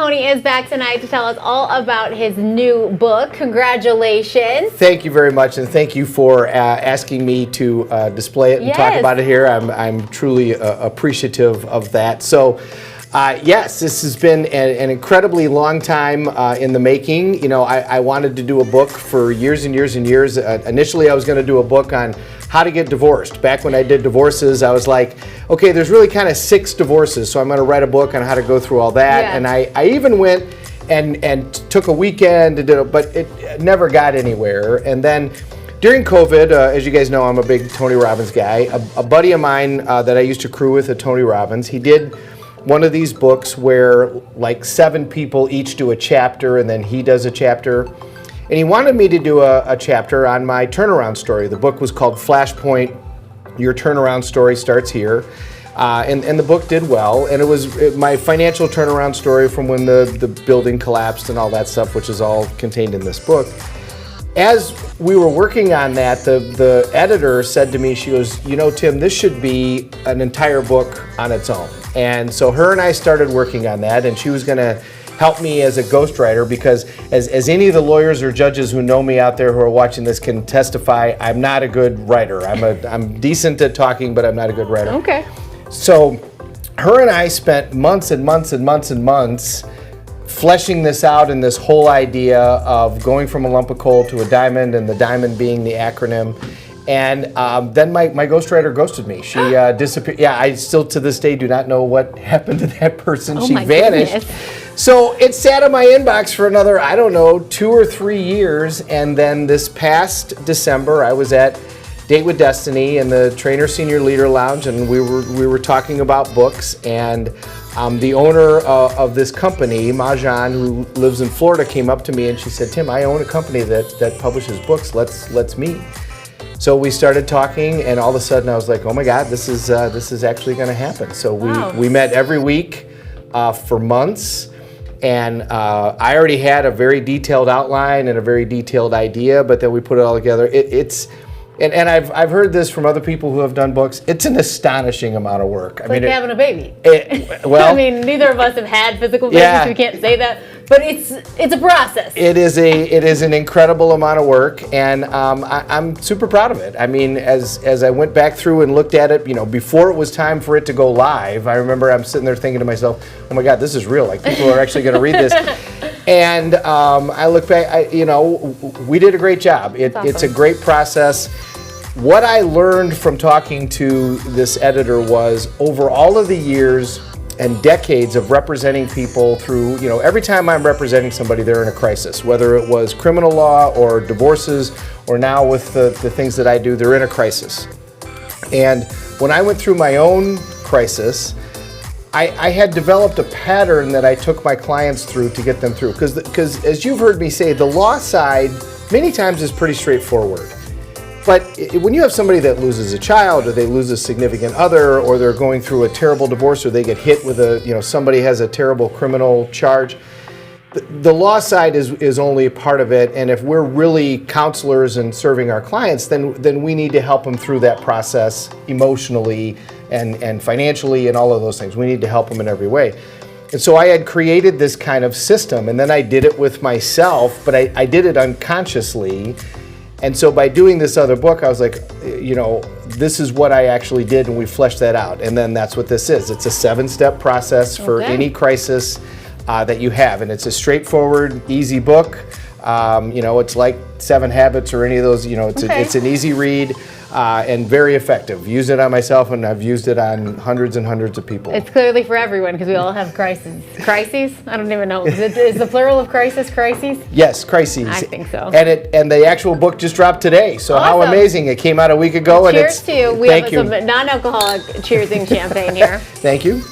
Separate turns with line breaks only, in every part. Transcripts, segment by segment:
Mahoney is back tonight to tell us all about his new book. Congratulations.
Thank you very much, and thank you for asking me to display it and talk about it here. I'm truly appreciative of that. So, yes, this has been an incredibly long time in the making. You know, I wanted to do a book for years and years and years. Initially, I was going to do a book on how to get divorced. Back when I did divorces, I was like, okay, there's really kind of 6 divorces, so I'm going to write a book on how to go through all that. Yeah. And I even went and took a weekend to do it, but it never got anywhere. And then during COVID, as you guys know, I'm a big Tony Robbins guy. A buddy of mine that I used to crew with at Tony Robbins, he did one of these books where like 7 people each do a chapter, and then he does a chapter. And he wanted me to do a chapter on my turnaround story. The book was called Flashpoint, Your Turnaround Story Starts Here. And the book did well, and it was my financial turnaround story from when the building collapsed and all that stuff, which is all contained in this book. As we were working on that, the editor said to me, she goes, you know, Tim, this should be an entire book on its own. And so her and I started working on that, and she was going to help me as a ghostwriter, because as any of the lawyers or judges who know me out there who are watching this can testify, I'm not a good writer. I'm decent at talking, but I'm not a good writer.
Okay.
So her and I spent months and months and months and months fleshing this out, in this whole idea of going from a lump of coal to a diamond, and the diamond being the acronym. And then my ghostwriter ghosted me. She disappeared. Yeah, I still to this day do not know what happened to that person.
Oh,
she
my
vanished.
Goodness.
So it sat in my inbox for another, I don't know, 2 or 3 years. And then this past December, I was at Date with Destiny in the Trainer Senior Leader Lounge, and we were talking about books. And the owner of this company, Mahoney, who lives in Florida, came up to me and she said, Tim, I own a company that publishes books. Let's meet. So we started talking, and all of a sudden I was like, oh my God, this is actually going to happen. So we met every week for months, and I already had a very detailed outline and a very detailed idea, but then we put it all together. And I've heard this from other people who have done books. It's an astonishing amount of work.
It's like having a baby.
Well,
I mean, neither of us have had physical babies, so we can't say that. But it's a process. It
is an incredible amount of work, and I'm super proud of it. I mean, as I went back through and looked at it, you know, before it was time for it to go live, I remember I'm sitting there thinking to myself, oh my God, this is real. Like, people are actually going to read this. And I look back, we did a great job. It's a great process. What I learned from talking to this editor was, over all of the years and decades of representing people through, every time I'm representing somebody, they're in a crisis, whether it was criminal law or divorces, or now with the things that I do, they're in a crisis. And when I went through my own crisis, I had developed a pattern that I took my clients through to get them through. Because as you've heard me say, the law side many times is pretty straightforward. But when you have somebody that loses a child, or they lose a significant other, or they're going through a terrible divorce, or they get hit with somebody has a terrible criminal charge, the law side is only a part of it. And if we're really counselors and serving our clients, then we need to help them through that process emotionally and financially and all of those things. We need to help them in every way. And so I had created this kind of system, and then I did it with myself, but I did it unconsciously. And so by doing this other book, I was like, this is what I actually did, and we fleshed that out. And then that's what this is. It's a 7-step process for any crisis that you have. And it's a straightforward, easy book. It's like 7 Habits or any of those. It's an easy read and very effective. Use it on myself, and I've used it on hundreds and hundreds of people.
It's clearly for everyone, because we all have crises. Crises? I don't even know. Is the plural of crisis crises?
Yes, crises.
I think so.
And the actual book just dropped today. So
awesome.
How amazing! It came out a week ago.
Well, cheers to you. We
have
some non-alcoholic cheersing champagne here.
Thank you.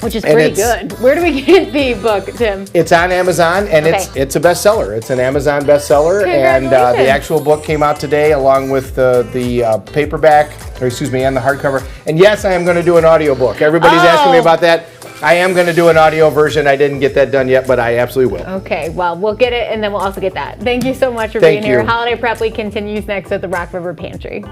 Which is pretty good. Where do we get the book, Tim?
It's on Amazon, and it's a bestseller. It's an Amazon bestseller, and the actual book came out today, along with the paperback, and the hardcover. And yes, I am going to do an audiobook. Everybody's asking me about that. I am going to do an audio version. I didn't get that done yet, but I absolutely will.
Okay, well, we'll get it, and then we'll also get that. Thank you so much for being here. Holiday Prep Week continues next at the Rock River Pantry.